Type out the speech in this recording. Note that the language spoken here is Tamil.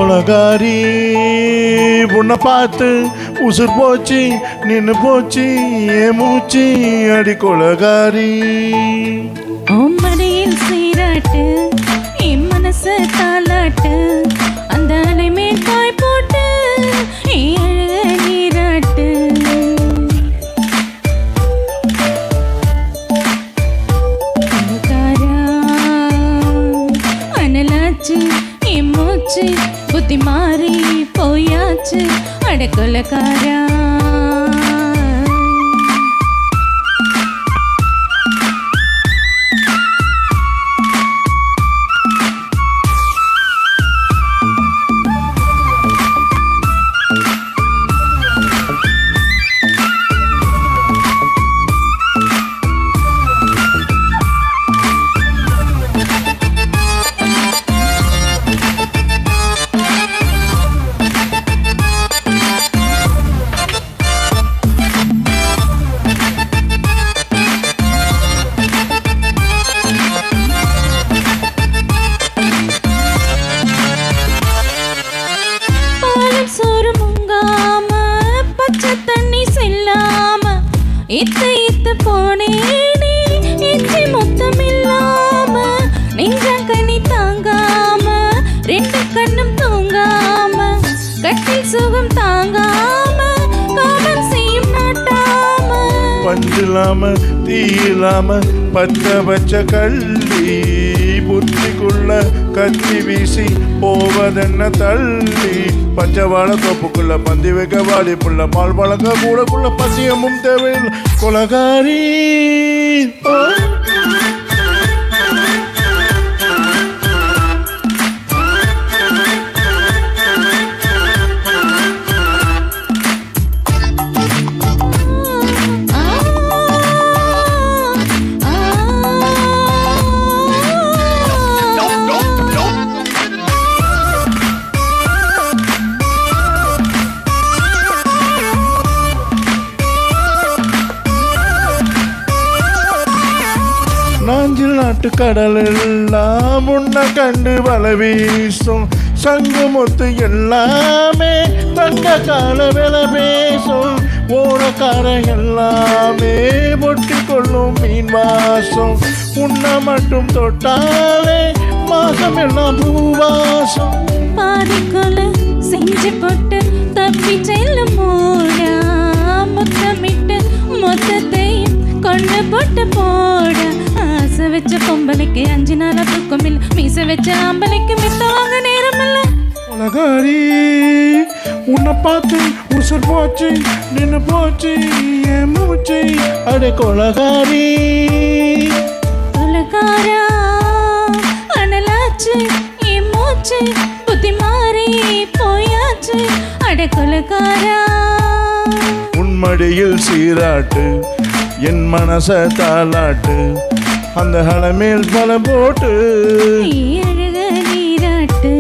கொலகாரி உன்னை பார்த்து உசுர் போச்சு நின்று போச்சு என் மூச்சு அடி கொலகாரி. மடியில் சீராட்டு என் மனச தாளாட்டு அந்த அலை மேல் காய் போட்டு அழக நீராட்டு. அனலாச்சு என் மூச்சு புத்தி மாறி போயாச்சு அடக்கொலக்காரா. இத்து போனேனே இச்சி மொத்தம் இல்லாம நெஞ்சங்கனி தாங்காம ரெண்டு கண்ணும் தூங்காம கட்டில் சுகம் தாங்காம காமம் செய்யும் நாட்டாம பஞ்சில்லாம தீயில்லாம பச்ச பச்ச கள்ளி புத்திக்குள்ள கத்தி வீசி போவதென்ன தள்ளி பஞ்சவாழ தோப்புக்குள்ள பந்தி வைக்க வாடி புள்ள பால் பழக்க கூடக்குள்ள பசியமும் தேவையில்லை கொலகாரி. நாஞ்சில் நாட்டு கடல் எல்லாம் உன்னை கண்டு வல வீசும் சங்கு முத்து எல்லாமே தங்க கால வில பேசும் ஓரக்கார எல்லாமே பொட்டி கொள்ளும் மீன் வாசம் உன்னை மட்டும் தொட்டாலே மாசம் எல்லாம் பூவாசம். பாதிக்குள்ள செஞ்சு போட்டு தப்பி செல்லும் மூடா முத்தமிட்டு மொத்தத்தையும் கொண்டு போட்டு போட ஆசை வச்ச பொம்பளைக்கு 5 நாளா தூக்கம் இல்ல மீச வச்ச ஆம்பளைக்கு மித்த வாங்க நேரம் இல்ல. கொலகாரி உன்னை பார்த்து உசுர் போச்சு நின்று போச்சு என் மூச்சு அடே கொலகாரி. கொலகாரா அனலாச்சு என் மூச்சு புத்தி மாறி போயாச்சு அடே கொலகாரா. உன்மடியில் சீராட்டு என் மனச தாளாட்டு அந்த ஹல மேல் பல போட்டு அழக நீராட்டு.